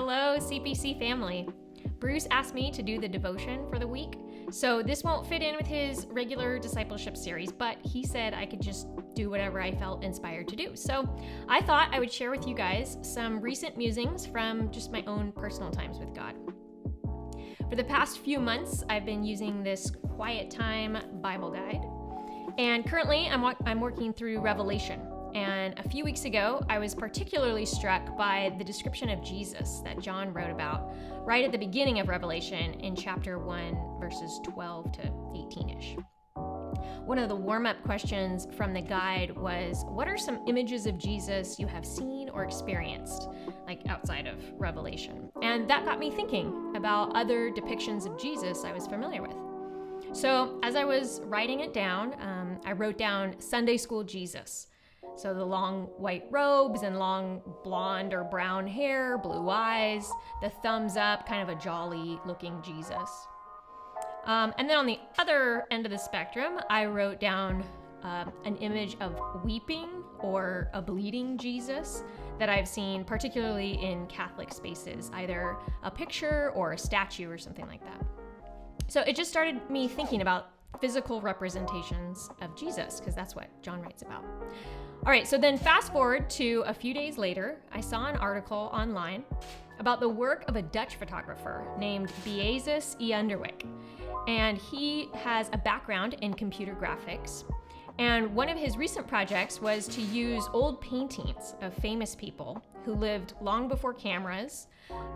Hello, CPC family. Bruce asked me to do the devotion for the week, so this won't fit in with his regular discipleship series, but he said I could just do whatever I felt inspired to do. So I thought I would share with you guys some recent musings from just my own personal times with God. For the past few months, I've been using this Quiet Time Bible guide, and currently I'm working through Revelation. And a few weeks ago, I was particularly struck by the description of Jesus that John wrote about right at the beginning of Revelation in chapter 1, verses 12 to 18-ish. One of the warm-up questions from the guide was, what are some images of Jesus you have seen or experienced, like outside of Revelation? And that got me thinking about other depictions of Jesus I was familiar with. So as I was writing it down, I wrote down Sunday school Jesus. So the long white robes and long blonde or brown hair, blue eyes, the thumbs up, kind of a jolly looking Jesus. And then on the other end of the spectrum, I wrote down an image of weeping or a bleeding Jesus that I've seen particularly in Catholic spaces, either a picture or a statue or something like that. So it just started me thinking about physical representations of Jesus, because that's what John writes about. All right, so then fast forward to a few days later, I saw an article online about the work of a Dutch photographer named Beasis E. Underwyk. And he has a background in computer graphics. And one of his recent projects was to use old paintings of famous people who lived long before cameras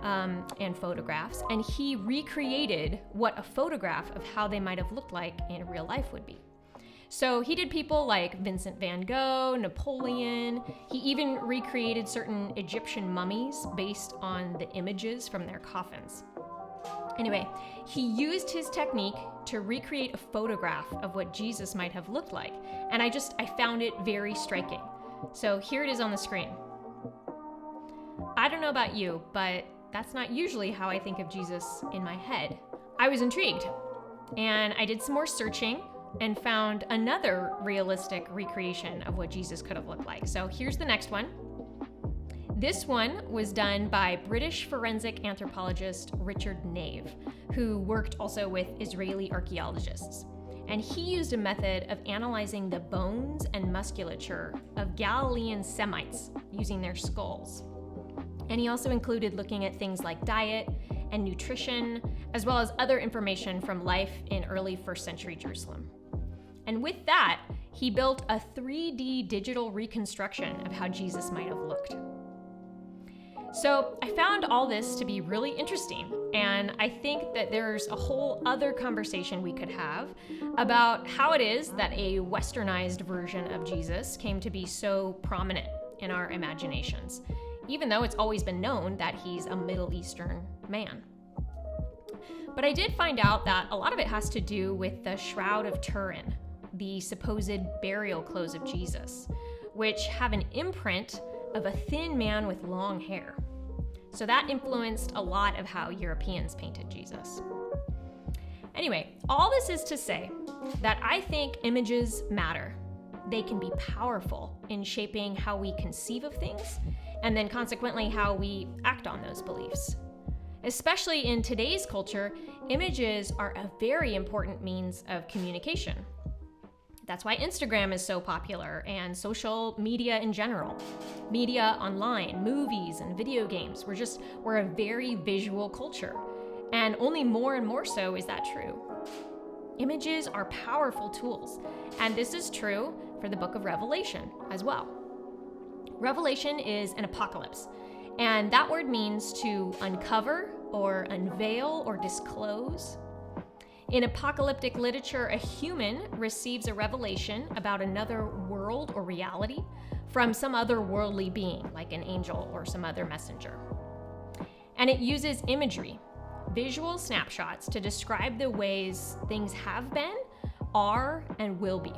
and photographs. And he recreated what a photograph of how they might have looked like in real life would be. So he did people like Vincent van Gogh, Napoleon. He even recreated certain Egyptian mummies based on the images from their coffins. Anyway, he used his technique to recreate a photograph of what Jesus might have looked like. And I found it very striking. So here it is on the screen. I don't know about you, but that's not usually how I think of Jesus in my head. I was intrigued, and I did some more searching and found another realistic recreation of what Jesus could have looked like. So here's the next one. This one was done by British forensic anthropologist Richard Nave, who worked also with Israeli archaeologists. And he used a method of analyzing the bones and musculature of Galilean Semites using their skulls. And he also included looking at things like diet and nutrition, as well as other information from life in early first century Jerusalem. And with that, he built a 3D digital reconstruction of how Jesus might have looked. So I found all this to be really interesting, and I think that there's a whole other conversation we could have about how it is that a westernized version of Jesus came to be so prominent in our imaginations, even though it's always been known that he's a Middle Eastern man. But I did find out that a lot of it has to do with the Shroud of Turin, the supposed burial clothes of Jesus, which have an imprint of a thin man with long hair. So that influenced a lot of how Europeans painted Jesus. Anyway, all this is to say that I think images matter. They can be powerful in shaping how we conceive of things, and then consequently how we act on those beliefs. Especially in today's culture, images are a very important means of communication. That's why Instagram is so popular, and social media in general. Media online, movies, and video games. We're a very visual culture. And only more and more so is that true. Images are powerful tools, and this is true for the book of Revelation as well. Revelation is an apocalypse, and that word means to uncover or unveil or disclose. In apocalyptic literature, a human receives a revelation about another world or reality from some other worldly being, like an angel or some other messenger. And it uses imagery, visual snapshots, to describe the ways things have been, are, and will be.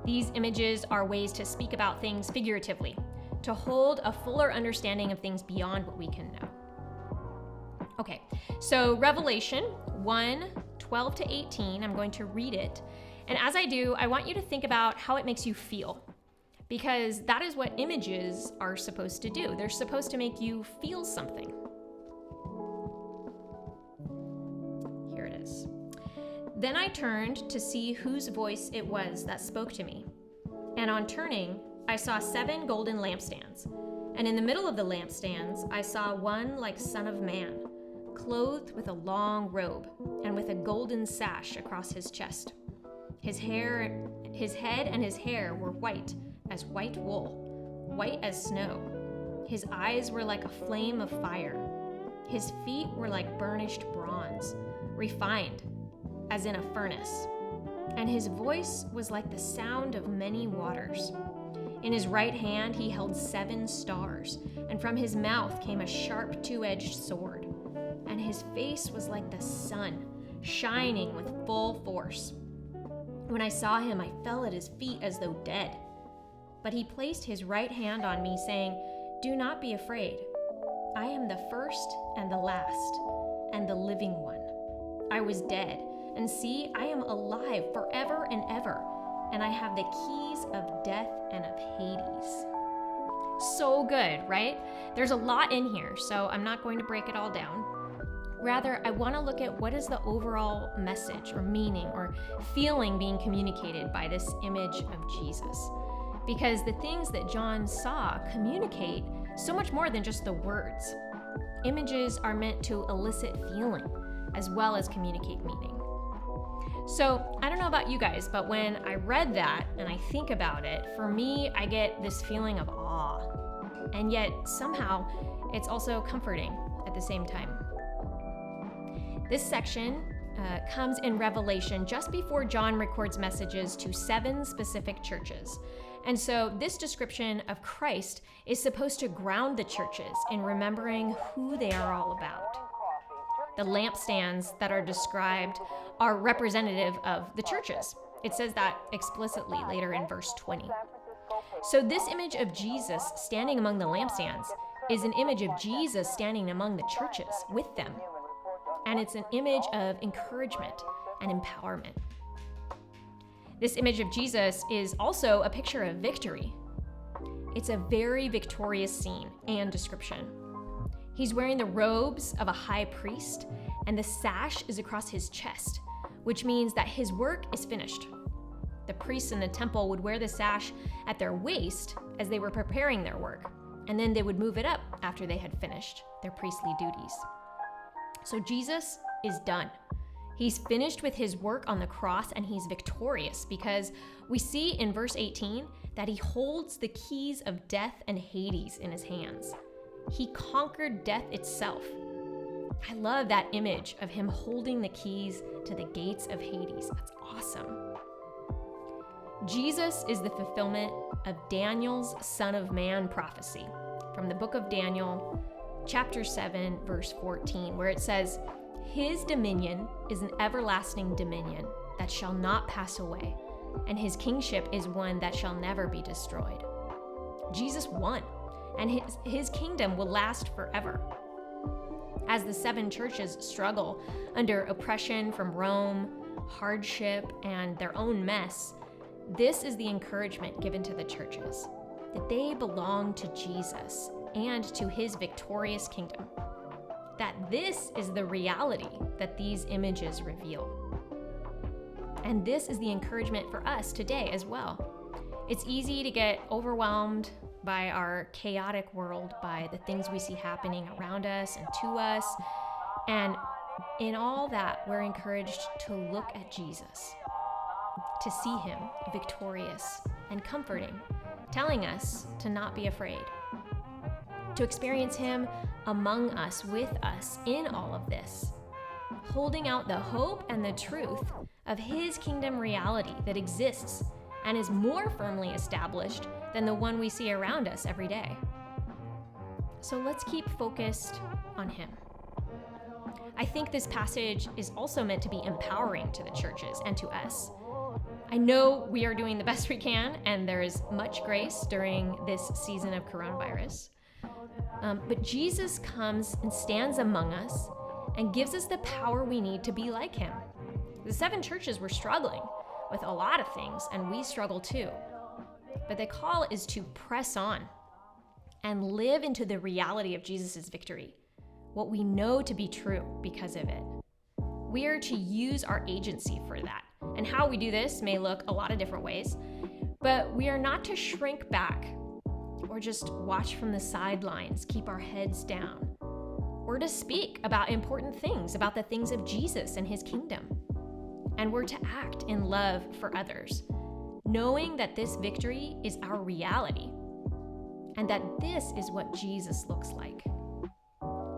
These images are ways to speak about things figuratively, to hold a fuller understanding of things beyond what we can know. Okay, so Revelation 1:12 to 18, I'm going to read it. And as I do, I want you to think about how it makes you feel, because that is what images are supposed to do. They're supposed to make you feel something. Then I turned to see whose voice it was that spoke to me. And on turning, I saw 7 golden lampstands. And in the middle of the lampstands, I saw one like Son of Man, clothed with a long robe and with a golden sash across his chest. His head and his hair were white as white wool, white as snow. His eyes were like a flame of fire. His feet were like burnished bronze, refined as in a furnace. And his voice was like the sound of many waters. In his right hand he held 7 stars, and from his mouth came a sharp 2-edged sword. And his face was like the sun, shining with full force. When I saw him, I fell at his feet as though dead. But he placed his right hand on me, saying, "Do not be afraid. I am the first and the last, and the living one. I was dead, and see, I am alive forever and ever, and I have the keys of death and of Hades." So good, right? There's a lot in here, so I'm not going to break it all down. Rather, I want to look at what is the overall message or meaning or feeling being communicated by this image of Jesus. Because the things that John saw communicate so much more than just the words. Images are meant to elicit feeling as well as communicate meaning. So I don't know about you guys, but when I read that and I think about it, for me, I get this feeling of awe. And yet somehow it's also comforting at the same time. This section comes in Revelation just before John records messages to 7 specific churches. And so this description of Christ is supposed to ground the churches in remembering who they are all about. The lampstands that are described are representative of the churches. It says that explicitly later in verse 20. So this image of Jesus standing among the lampstands is an image of Jesus standing among the churches with them. And it's an image of encouragement and empowerment. This image of Jesus is also a picture of victory. It's a very victorious scene and description. He's wearing the robes of a high priest, and the sash is across his chest, which means that his work is finished. The priests in the temple would wear the sash at their waist as they were preparing their work, and then they would move it up after they had finished their priestly duties. So Jesus is done. He's finished with his work on the cross, and he's victorious because we see in verse 18 that he holds the keys of death and Hades in his hands. He conquered death itself. I love that image of him holding the keys to the gates of Hades. That's awesome. Jesus is the fulfillment of Daniel's Son of Man prophecy from the book of Daniel, chapter 7, verse 14, where it says, "His dominion is an everlasting dominion that shall not pass away, and his kingship is one that shall never be destroyed." Jesus won, and his kingdom will last forever. As the 7 churches struggle under oppression from Rome, hardship, and their own mess, this is the encouragement given to the churches, that they belong to Jesus and to his victorious kingdom. That this is the reality that these images reveal. And this is the encouragement for us today as well. It's easy to get overwhelmed by our chaotic world, by the things we see happening around us and to us. And in all that, we're encouraged to look at Jesus, to see him victorious and comforting, telling us to not be afraid, to experience him among us, with us, in all of this, holding out the hope and the truth of his kingdom reality that exists and is more firmly established than the one we see around us every day. So let's keep focused on him. I think this passage is also meant to be empowering to the churches and to us. I know we are doing the best we can, and there is much grace during this season of coronavirus. But Jesus comes and stands among us and gives us the power we need to be like him. The 7 churches were struggling with a lot of things, and we struggle too. But the call is to press on and live into the reality of Jesus' victory, what we know to be true because of it. We are to use our agency for that. And how we do this may look a lot of different ways, but we are not to shrink back or just watch from the sidelines, keep our heads down. We're to speak about important things, about the things of Jesus and his kingdom. And we're to act in love for others, knowing that this victory is our reality and that this is what Jesus looks like.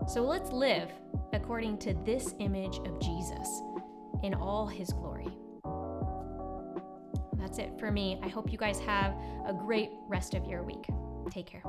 So let's live according to this image of Jesus in all his glory. That's it for me. I hope you guys have a great rest of your week. Take care.